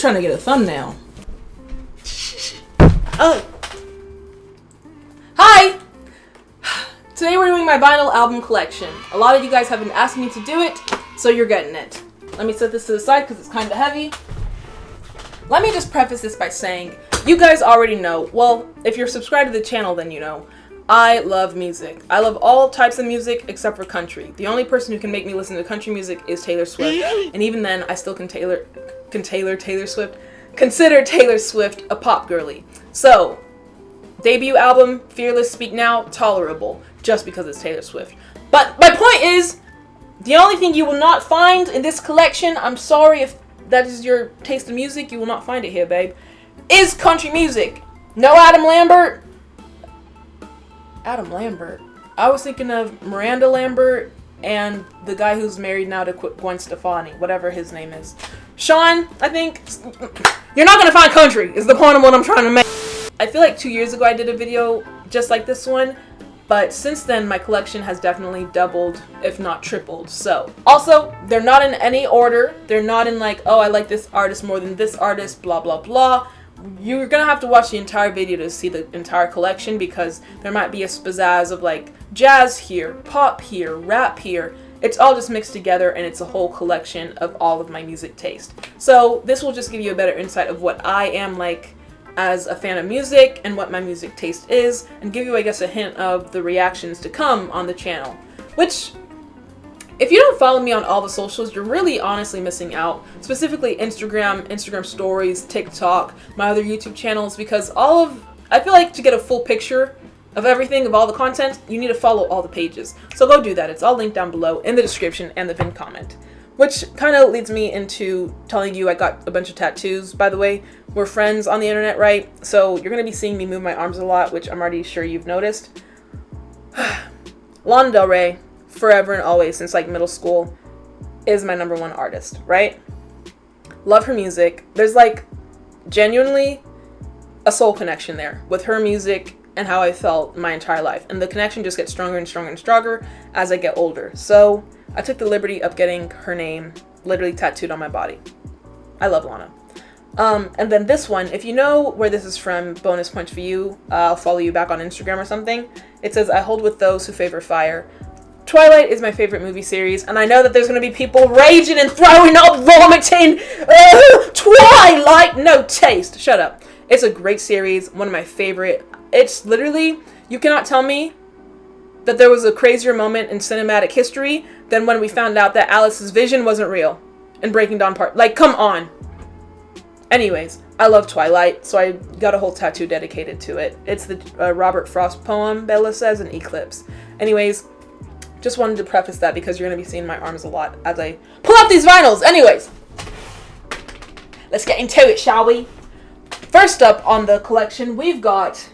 trying to get a thumbnail. Oh. Hi! Today we're doing my vinyl album collection. A lot of you guys have been asking me to do it, so you're getting it. Let me set this to the side because it's kind of heavy. Let me just preface this by saying, you guys already know, well, if you're subscribed to the channel, then you know, I love music. I love all types of music except for country. The only person who can make me listen to country music is Taylor Swift, and even then, I still consider Taylor Swift a pop girly. So, debut album, Fearless, Speak Now, tolerable, just because it's Taylor Swift. But my point is, the only thing you will not find in this collection, I'm sorry if that is your taste of music, you will not find it here, babe, is country music. No Adam Lambert. Adam Lambert? I was thinking of Miranda Lambert and the guy who's married now to Gwen Stefani, whatever his name is. Sean, I think. You're not going to find country, is the point of what I'm trying to make. I feel like 2 years ago I did a video just like this one, but since then my collection has definitely doubled, if not tripled. So, also, they're not in any order. They're not in like, oh, I like this artist more than this artist, blah, blah, blah. You're gonna have to watch the entire video to see the entire collection because there might be a spazazz of like jazz here, pop here, rap here. It's all just mixed together and it's a whole collection of all of my music taste. So this will just give you a better insight of what I am like as a fan of music and what my music taste is, and give you, I guess, a hint of the reactions to come on the channel. Which, if you don't follow me on all the socials, you're really honestly missing out. Specifically Instagram stories, TikTok, my other YouTube channels, because I feel like to get a full picture of everything, of all the content, you need to follow all the pages. So go do that. It's all linked down below in the description and the pinned comment. Which kind of leads me into telling you I got a bunch of tattoos, by the way. We're friends on the internet, right? So you're going to be seeing me move my arms a lot, which I'm already sure you've noticed. Lana Del Rey, forever and always, since like middle school, is my #1 artist, right? Love her music. There's like genuinely a soul connection there with her music and how I felt my entire life. And the connection just gets stronger and stronger and stronger as I get older. So I took the liberty of getting her name literally tattooed on my body. I love Lana. And then this one, if you know where this is from, bonus points for you. I'll follow you back on Instagram or something. It says, I hold with those who favor fire. Twilight is my favorite movie series, and I know that there's going to be people raging and throwing up, vomiting. Twilight, no taste. Shut up. It's a great series, one of my favorite. It's literally, you cannot tell me that there was a crazier moment in cinematic history than when we found out that Alice's vision wasn't real in Breaking Dawn Part. Like, come on. Anyways, I love Twilight, so I got a whole tattoo dedicated to it. It's the Robert Frost poem, Bella says, in Eclipse. Anyways, just wanted to preface that because you're going to be seeing my arms a lot as I pull out these vinyls. Anyways, let's get into it, shall we? First up on the collection, we've got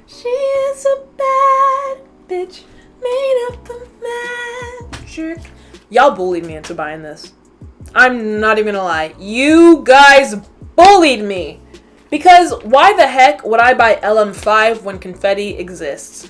She is a bad bitch made up of magic. Y'all bullied me into buying this. I'm not even gonna lie. You guys bullied me. Because why the heck would I buy LM5 when Confetti exists?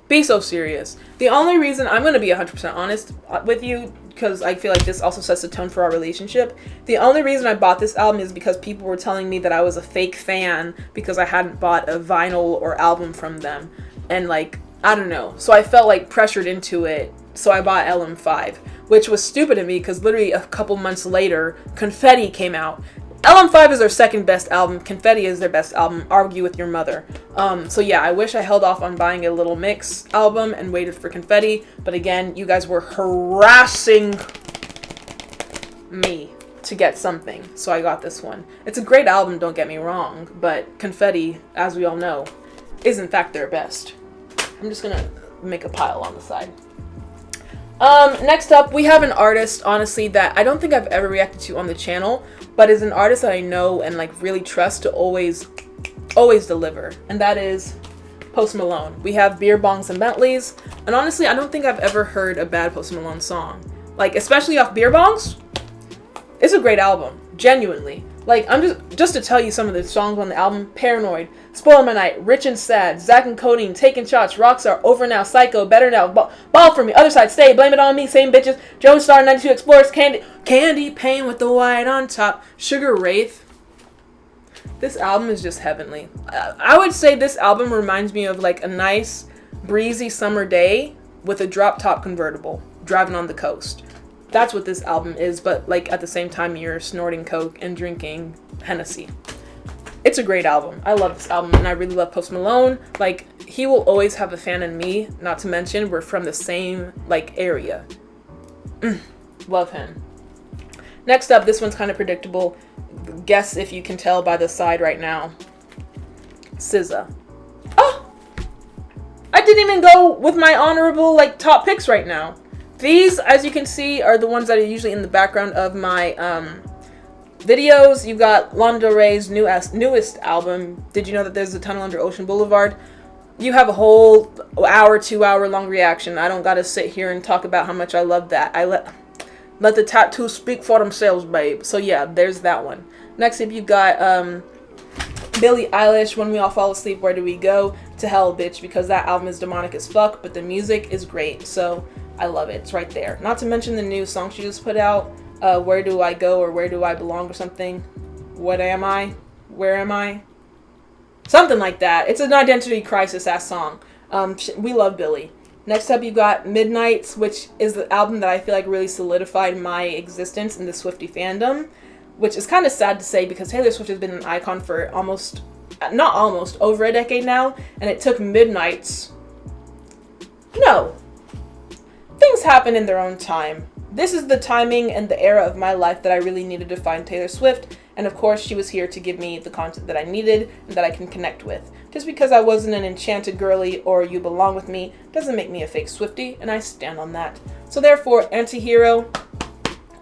Be so serious. The only reason, I'm going to be 100% honest with you, because I feel like this also sets the tone for our relationship. The only reason I bought this album is because people were telling me that I was a fake fan because I hadn't bought a vinyl or album from them. And like, I don't know. So I felt like pressured into it. So I bought LM5, which was stupid of me because literally a couple months later, Confetti came out. LM5 is their second best album. Confetti is their best album. Argue with your mother. So yeah, I wish I held off on buying a Little Mix album and waited for Confetti. But again, you guys were harassing me to get something. So I got this one. It's a great album, don't get me wrong. But Confetti, as we all know, is in fact their best. I'm just gonna make a pile on the side. Next up, we have an artist, honestly, that I don't think I've ever reacted to on the channel, but is an artist that I know and like really trust to always deliver, and that is Post Malone. We have Beer Bongs and Bentleys, and honestly, I don't think I've ever heard a bad Post Malone song. Like, especially off Beer Bongs, it's a great album, genuinely. Like, I'm just to tell you some of the songs on the album: Paranoid, Spoil My Night, Rich and Sad, Zack and Codeine, Taking Shots, Rockstar, Over Now, Psycho, Better Now, Ball For Me, Other Side, Stay, Blame It On Me, Same Bitches, Joan Star, 92 Explorers, Candy Pain with the White on Top, Sugar Wraith. This album is just heavenly. I would say this album reminds me of like a nice, breezy summer day with a drop top convertible, driving on the coast. That's what this album is, but like at the same time you're snorting coke and drinking Hennessy. It's a great album. I love this album, and I really love Post Malone. Like, he will always have a fan in me, not to mention we're from the same like area. Love him. Next up, this one's kind of predictable. Guess if you can tell by the side right now. SZA. Oh! I didn't even go with my honorable like top picks right now. These, as you can see, are the ones that are usually in the background of my videos. You've got Lana Del Rey's newest album, Did You Know That There's a Tunnel Under Ocean Boulevard? You have a whole hour, 2 hour long reaction. I don't gotta sit here and talk about how much I love that. I let the tattoos speak for themselves, babe. So yeah, there's that one. Next up, you've got Billie Eilish, When We All Fall Asleep, Where Do We Go? To Hell, Bitch, because that album is demonic as fuck, but the music is great. So I love it. It's right there. Not to mention the new song she just put out, Where Do I Go, or Where Do I Belong, or something. What am I? Where am I? Something like that. It's an identity crisis ass song. We love Billie. Next up, you got Midnights, which is the album that I feel like really solidified my existence in the Swiftie fandom, which is kind of sad to say because Taylor Swift has been an icon for over a decade now, and it took Midnights. No. Things happen in their own time. This is the timing and the era of my life that I really needed to find Taylor Swift, and of course she was here to give me the content that I needed and that I can connect with. Just because I wasn't an enchanted girly or You Belong With Me doesn't make me a fake Swiftie, and I stand on that. So therefore, Antihero,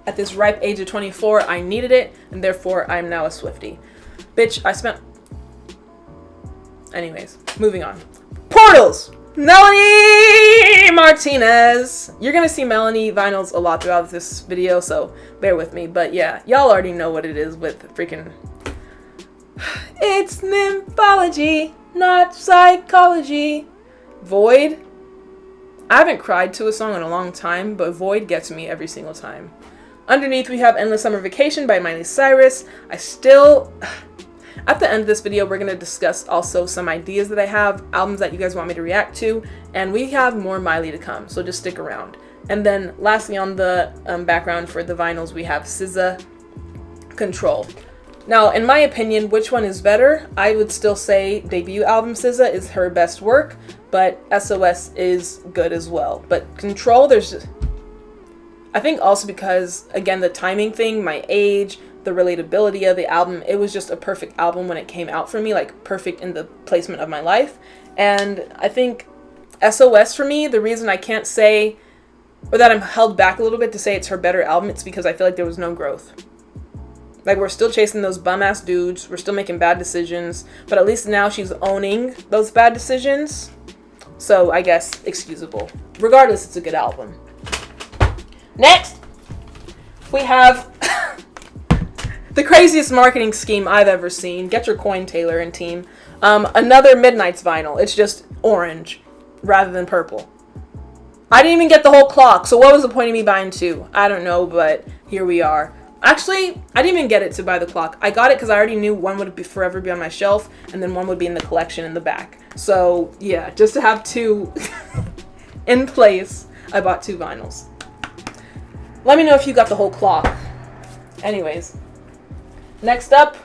at this ripe age of 24, I needed it, and therefore I'm now a Swiftie. Bitch, Anyways, moving on. Portals! Melanie Martinez. You're gonna see Melanie vinyls a lot throughout this video, so bear with me. But yeah, y'all already know what it is with freaking... It's nymphology, not psychology. Void. I haven't cried to a song in a long time, but Void gets me every single time. Underneath, we have Endless Summer Vacation by Miley Cyrus. At the end of this video, we're going to discuss also some ideas that I have, albums that you guys want me to react to, and we have more Miley to come, so just stick around. And then lastly on the background for the vinyls, we have SZA, Control. Now, in my opinion, which one is better? I would still say debut album SZA is her best work, but SOS is good as well. But Control, I think also because, again, the timing thing, my age, the relatability of the album, it was just a perfect album when it came out for me, like perfect in the placement of my life. And I think SOS for me, the reason I can't say, or that I'm held back a little bit to say it's her better album, it's because I feel like there was no growth. Like, we're still chasing those bum-ass dudes, we're still making bad decisions, but at least now she's owning those bad decisions. So I guess excusable. Regardless, it's a good album. Next, we have the craziest marketing scheme I've ever seen. Get your coin, Taylor and team. Another Midnights vinyl. It's just orange rather than purple. I didn't even get the whole clock, so what was the point of me buying two? I don't know, but here we are. Actually, I didn't even get it to buy the clock. I got it because I already knew one would forever be on my shelf, and then one would be in the collection in the back. So, yeah, just to have two in place, I bought two vinyls. Let me know if you got the whole clock. Anyways, next up,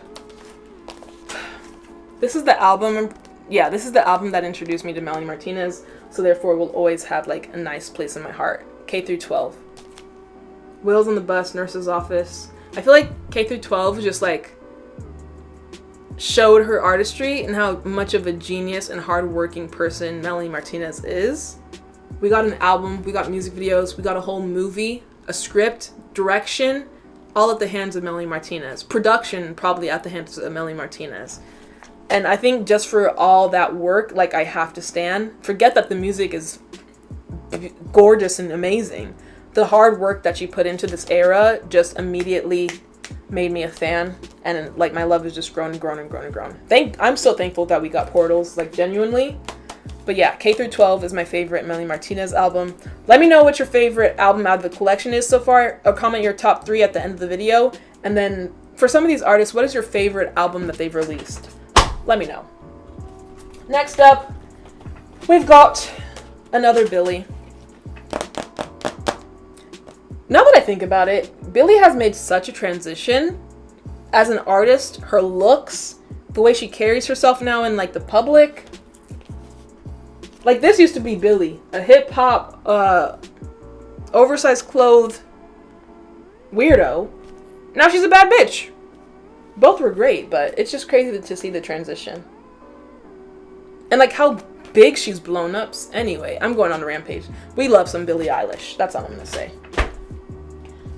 this is the album. Yeah, this is the album that introduced me to Melanie Martinez, so therefore will always have like a nice place in my heart. K through 12. Wheels on the Bus, Nurse's Office. I feel like K through 12 just like showed her artistry and how much of a genius and hardworking person Melanie Martinez is. We got an album, we got music videos, we got a whole movie, a script, direction, all at the hands of Melanie Martinez. Production probably at the hands of Melanie Martinez. And I think just for all that work, like, I have to stand. Forget that the music is gorgeous and amazing. The hard work that she put into this era just immediately made me a fan, and like my love has just grown and grown and grown and grown. I'm so thankful that we got Portals, like genuinely. But yeah, K through 12 is my favorite Melanie Martinez album. Let me know what your favorite album out of the collection is so far, or comment your top 3 at the end of the video. And then for some of these artists, what is your favorite album that they've released? Let me know. Next up, we've got another Billie. Now that I think about it, Billie has made such a transition as an artist. Her looks, the way she carries herself now in like the public. Like, this used to be Billie, a hip-hop, oversized clothed weirdo. Now she's a bad bitch. Both were great, but it's just crazy to see the transition. And like how big she's blown up. Anyway, I'm going on a rampage. We love some Billie Eilish. That's all I'm going to say.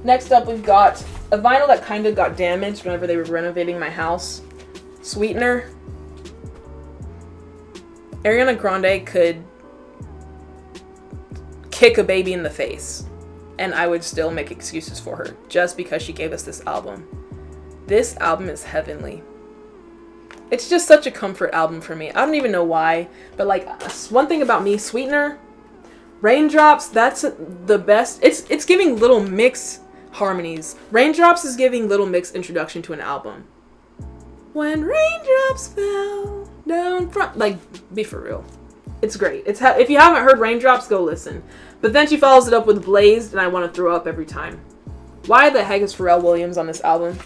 Next up, we've got a vinyl that kind of got damaged whenever they were renovating my house. Sweetener. Ariana Grande could kick a baby in the face, and I would still make excuses for her just because she gave us this album. This album is heavenly. It's just such a comfort album for me. I don't even know why, but like, one thing about me, Sweetener, Raindrops, that's the best. It's giving Little Mix harmonies. Raindrops is giving Little Mix introduction to an album. When raindrops fell down front, like, be for real. It's great. If you haven't heard Raindrops, go listen. But then she follows it up with Blazed, and I want to throw up every time. Why the heck is Pharrell Williams on this album?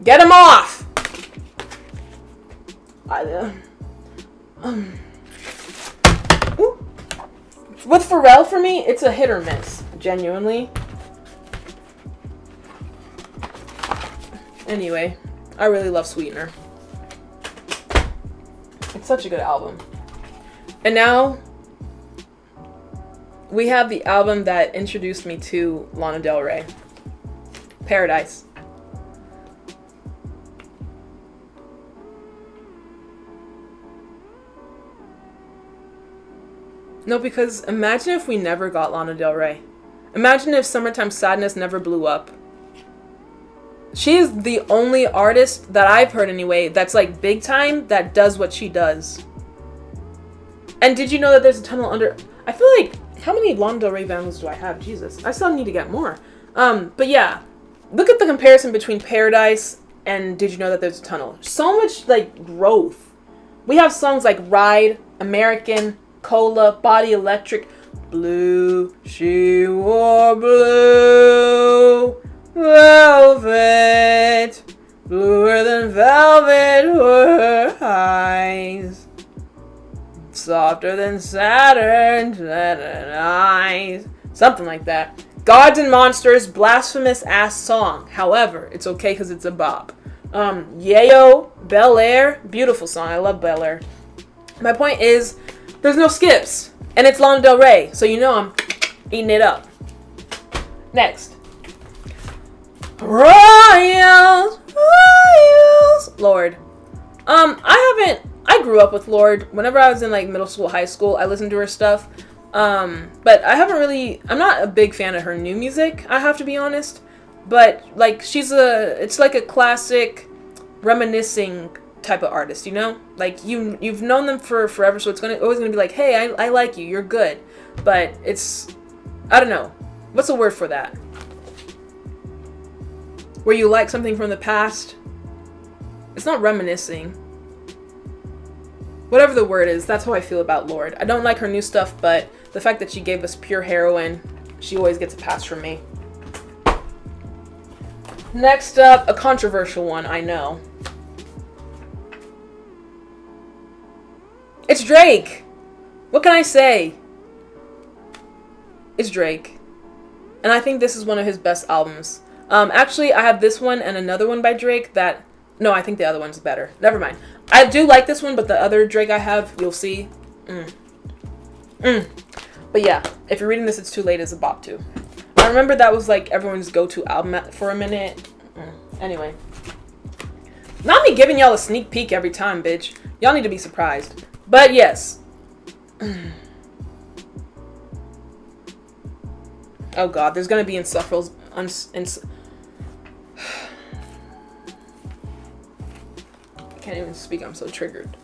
Get him off! With Pharrell, for me, it's a hit or miss. Genuinely. Anyway, I really love Sweetener. It's such a good album. And now, we have the album that introduced me to Lana Del Rey. Paradise. No, because imagine if we never got Lana Del Rey. Imagine if Summertime Sadness never blew up. She is the only artist that I've heard anyway that's like big time that does what she does. And did you know that there's a tunnel under... I feel like... How many Lana Del Rey vinyls do I have? Jesus. I still need to get more. But yeah. Look at the comparison between Paradise and Did You Know That There's a Tunnel. So much like growth. We have songs like Ride, American, Cola, Body Electric, Blue, She Wore Blue, Velvet, bluer than velvet were her eyes, softer than Saturn's eyes, something like that. Gods and Monsters, blasphemous ass song. However, it's okay because it's a bop. Yayo, Bel Air, beautiful song. I love Bel Air. My point is, there's no skips, and it's Lana Del Rey, so you know I'm eating it up. Next. Royals, Lorde. I grew up with Lorde. Whenever I was in like middle school, high school, I listened to her stuff. But I'm not a big fan of her new music, I have to be honest. But like, it's like a classic reminiscing type of artist, you know? Like, you've known them for forever, so it's always gonna be like, hey, I like you, you're good. But it's, I don't know. What's the word for that? Where you like something from the past. It's not reminiscing. Whatever the word is, that's how I feel about Lorde. I don't like her new stuff, but the fact that she gave us pure heroin, she always gets a pass from me. Next up, a controversial one, I know. It's Drake. What can I say? It's Drake. And I think this is one of his best albums. Actually, I have this one and another one by Drake that... No, I think the other one's better. Never mind. I do like this one, but the other Drake I have, you'll see. But yeah, if you're reading this, It's Too Late is a bop too. I remember that was like everyone's go-to album for a minute. Anyway. Not me giving y'all a sneak peek every time, bitch. Y'all need to be surprised. But yes. Oh God, there's gonna be insufferables. I can't even speak. I'm so triggered.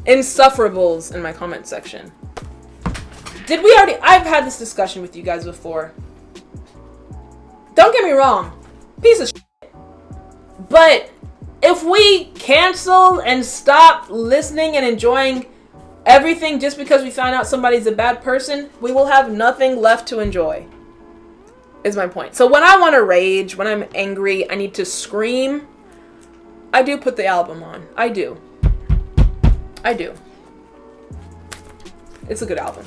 Insufferables in my comment section. Did we already? I've had this discussion with you guys before. Don't get me wrong, piece of shit. But if we cancel and stop listening and enjoying everything just because we found out somebody's a bad person, we will have nothing left to enjoy. Is my point. So when I want to rage, when I'm angry, I need to scream, I do put the album on. I do. It's a good album.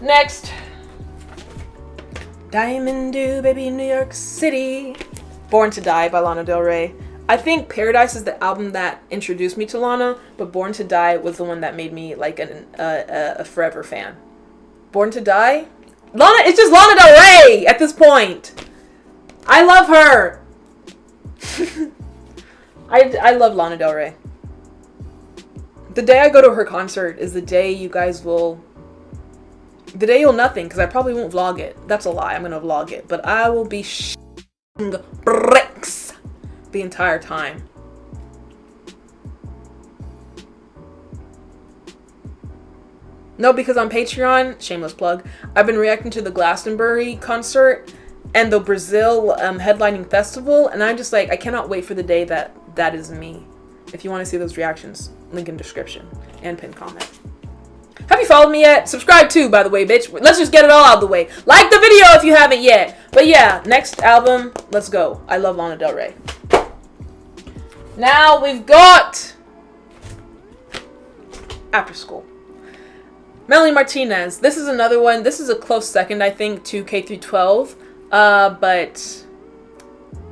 Next. Diamond Dew, Baby, New York City. Born to Die by Lana Del Rey. I think Paradise is the album that introduced me to Lana, but Born to Die was the one that made me like a forever fan. Born to Die? Lana, it's just Lana Del Rey at this point. I love her. I love Lana Del Rey. The day I go to her concert is the day you guys will... The day you'll nothing, because I probably won't vlog it. That's a lie. I'm going to vlog it. But I will be bricks the entire time. No, because on Patreon, shameless plug, I've been reacting to the Glastonbury concert and the Brazil headlining festival. And I'm just like, I cannot wait for the day that is me. If you want to see those reactions, link in description and pinned comment. Have you followed me yet? Subscribe too, by the way, bitch. Let's just get it all out of the way. Like the video if you haven't yet. But yeah, next album, let's go. I love Lana Del Rey. Now we've got After School. Melanie Martinez. This is another one. This is a close second, I think, to K through 12. But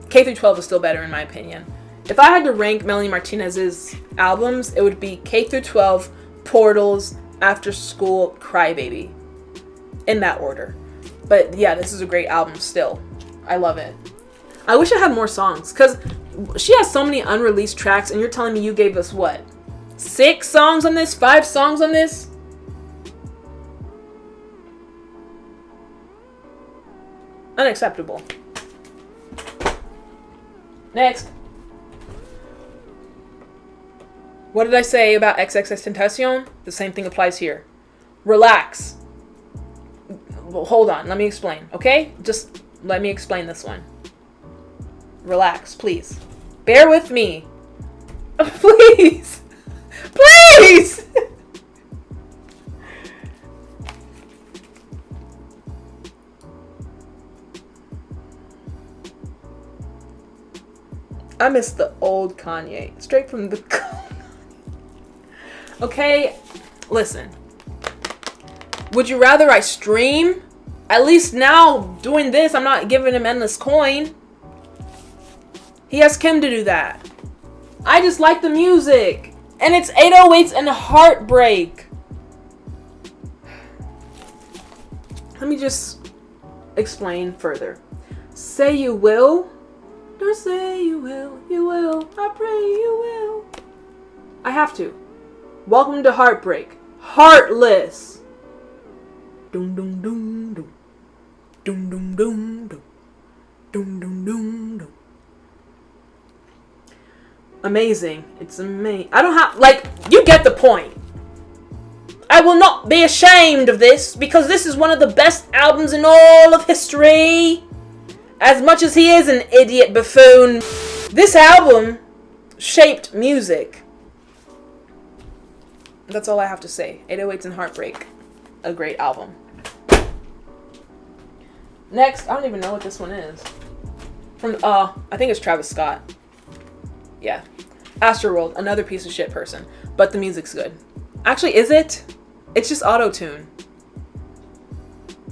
K through 12 is still better in my opinion. If I had to rank Melanie Martinez's albums, it would be K through 12, Portals, After School, Crybaby. In that order. But yeah, this is a great album still. I love it. I wish I had more songs, because she has so many unreleased tracks, and you're telling me you gave us what? 6 songs on this? 5 songs on this? Unacceptable. Next. What did I say about XXXTentacion? The same thing applies here. Relax. Well, hold on. Let me explain, okay? Just let me explain this one. Relax, please. Bear with me. Please. Please! I miss the old Kanye. Straight from the... Okay, listen. Would you rather I stream? At least now, doing this, I'm not giving him endless coin. He has Kim to do that. I just like the music. And it's 808s and heartbreak. Let me just explain further. Say you will. Don't say you will. You will. I pray you will. I have to. Welcome to Heartbreak. Heartless. Doom doom doom doom. Doom doom doom doom. Doom doom doom doom. Amazing. It's amazing. I don't have, like, you get the point. I will not be ashamed of this, because this is one of the best albums in all of history. As much as he is an idiot buffoon, this album shaped music. That's all I have to say. 808s and Heartbreak. A great album. Next, I don't even know what this one is. From, I think it's Travis Scott. Yeah. Astroworld, another piece of shit person. But the music's good. Actually, is it? It's just auto-tune.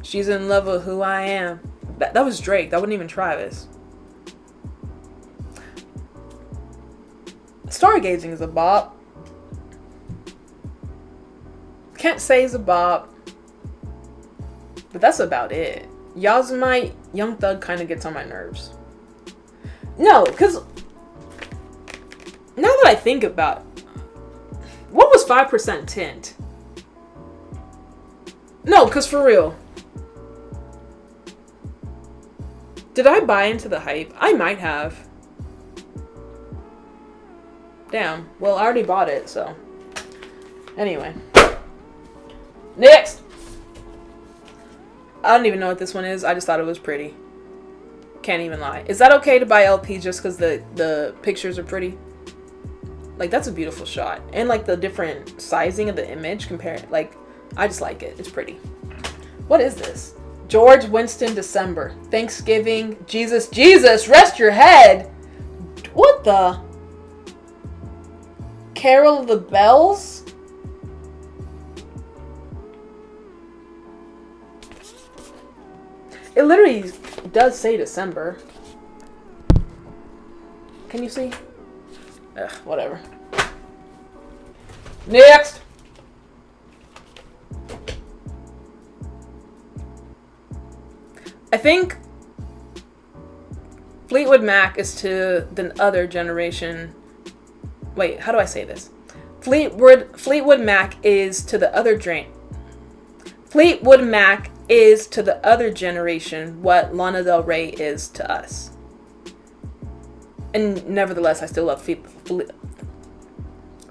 She's in love with who I am. That was Drake. That wasn't even Travis. Stargazing is a bop. Can't say it's a bop. But that's about it. Yazmite, Young Thug kind of gets on my nerves. No, because now that I think about it, what was 5% Tint? No, because for real, Did I buy into the hype? I might have. Damn. Well, I already bought it, so. Anyway. Next! I don't even know what this one is. I just thought it was pretty. Can't even lie. Is that okay to buy LP just because the pictures are pretty? Like, that's a beautiful shot. And, like, the different sizing of the image compared. Like, I just like it. It's pretty. What is this? George Winston December. Thanksgiving. Jesus, rest your head. What the? Carol of the Bells? It literally does say December. Can you see? Ugh, whatever. Next! I think Fleetwood Mac is to the other generation. Wait, how do I say this? Fleetwood Mac is to the other Fleetwood Mac is to the other generation what Lana Del Rey is to us. And nevertheless, I still love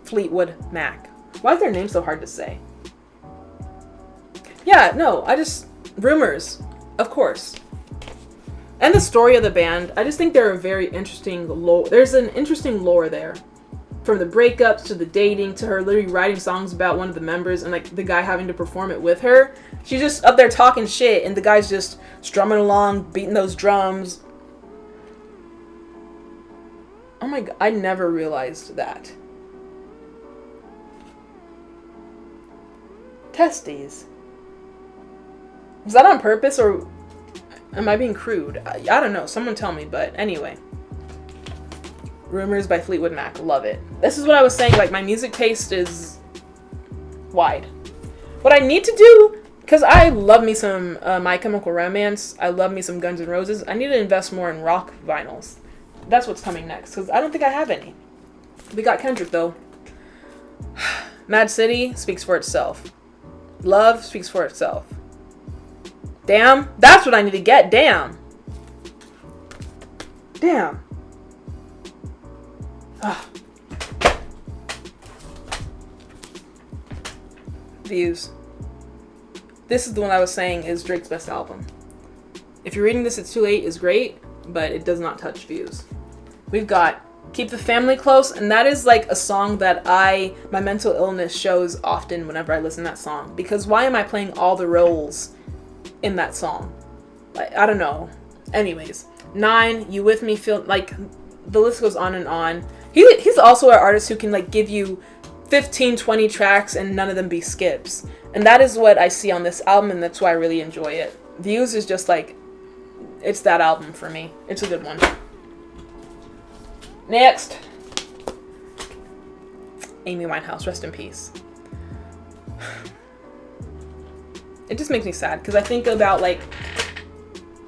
Fleetwood Mac. Why is their name so hard to say? Yeah, no, rumors, of course. And the story of the band, I just think they're a very interesting lore. There's an interesting lore there. From the breakups to the dating to her literally writing songs about one of the members and like the guy having to perform it with her. She's just up there talking shit and the guy's just strumming along, beating those drums. Oh my god, I never realized that. Testes. Was that on purpose or am I being crude? I don't know. Someone tell me, but anyway. Rumors by Fleetwood Mac. Love it. This is what I was saying. Like, my music taste is wide. What I need to do, because I love me some My Chemical Romance. I love me some Guns N' Roses. I need to invest more in rock vinyls. That's what's coming next, because I don't think I have any. We got Kendrick, though. Mad City speaks for itself. Love speaks for itself. Damn. That's what I need to get. Damn. Damn. Views. This is the one I was saying is Drake's best album. If you're reading this, It's Too Late is great, but it does not touch Views. We've got Keep the Family Close, and that is like a song that my mental illness shows often whenever I listen to that song. Because why am I playing all the roles in that song? Like, I don't know. Anyways, 9, You With Me, Feel like the list goes on and on. He's also an artist who can like give you 15, 20 tracks and none of them be skips. And that is what I see on this album, and that's why I really enjoy it. Views is just like, it's that album for me. It's a good one. Next. Amy Winehouse, rest in peace. It just makes me sad because I think about like,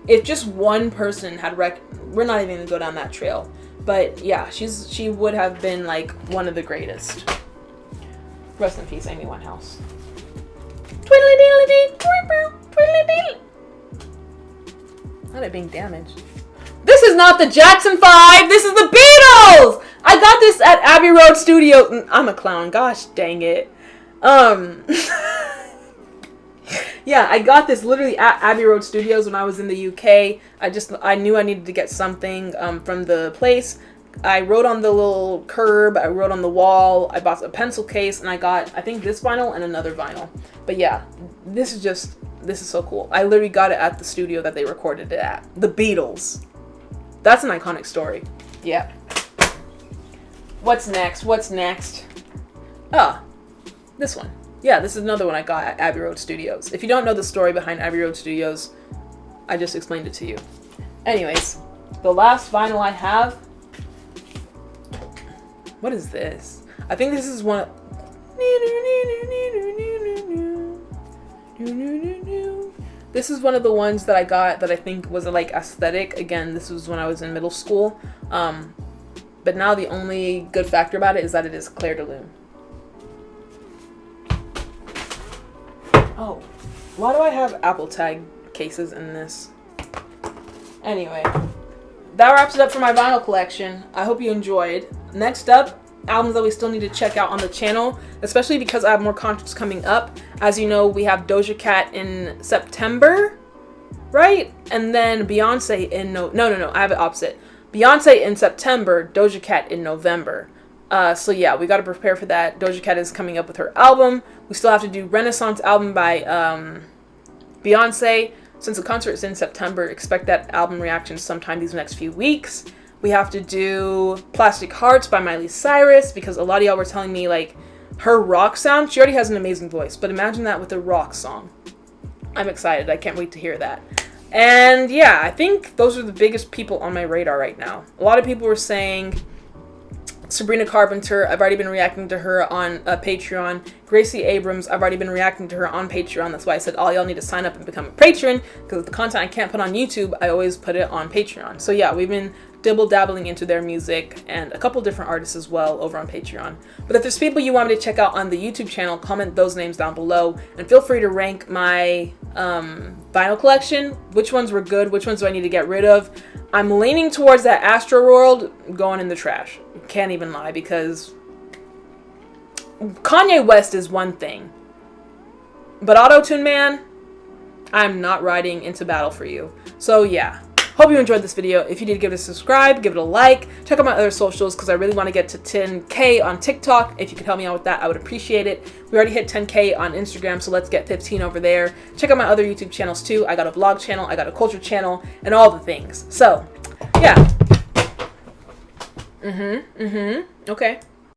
if just one person had we're not even gonna go down that trail. But yeah, she would have been like one of the greatest. Rest in peace, Amy Winehouse. Twiddly diddly dee, twiddly diddly. Not it being damaged. This is not the Jackson 5. This is the Beatles. I got this at Abbey Road Studios. I'm a clown. Gosh dang it. Yeah, I got this literally at Abbey Road Studios when I was in the UK. I knew I needed to get something from the place. I wrote on the little curb. I wrote on the wall. I bought a pencil case, and I got, I think, this vinyl and another vinyl. But yeah, this is so cool. I literally got it at the studio that they recorded it at. The Beatles. That's an iconic story. Yeah. What's next? This one. Yeah, this is another one I got at Abbey Road Studios. If you don't know the story behind Abbey Road Studios, I just explained it to you. Anyways, the last vinyl I have. What is this? I think this is one. This is one of the ones that I got that I think was like aesthetic. Again, this was when I was in middle school. But now the only good factor about it is that it is Clair de Lune. Oh, why do I have Apple Tag cases in this? Anyway, that wraps it up for my vinyl collection. I hope you enjoyed. Next up, albums that we still need to check out on the channel, especially because I have more concerts coming up. As you know, we have Doja Cat in September, right? And then Beyonce in no, I have it opposite. Beyonce in September, Doja Cat in November. So yeah, we got to prepare for that. Doja Cat is coming up with her album. We still have to do Renaissance album by Beyonce. Since the concert is in September, expect that album reaction sometime these next few weeks. We have to do Plastic Hearts by Miley Cyrus, because a lot of y'all were telling me, like, her rock sound, she already has an amazing voice, but imagine that with a rock song. I'm excited. I can't wait to hear that. And yeah, I think those are the biggest people on my radar right now. A lot of people were saying Sabrina Carpenter, I've already been reacting to her on Patreon. Gracie Abrams, I've already been reacting to her on Patreon. That's why I said all y'all need to sign up and become a patron, because the content I can't put on YouTube, I always put it on Patreon. So yeah, we've been dabbling into their music, and a couple different artists as well over on Patreon. But if there's people you want me to check out on the YouTube channel, comment those names down below, and feel free to rank my vinyl collection. Which ones were good? Which ones do I need to get rid of? I'm leaning towards that Astroworld going in the trash. Can't even lie, because Kanye West is one thing, but Auto-Tune Man, I'm not riding into battle for you. So yeah, hope you enjoyed this video. If you did, give it a subscribe, give it a like, check out my other socials, because I really want to get to 10K on TikTok. If you could help me out with that, I would appreciate it. We already hit 10K on Instagram, so let's get 15 over there. Check out my other YouTube channels too. I got a vlog channel, I got a culture channel, and all the things. So yeah. Okay.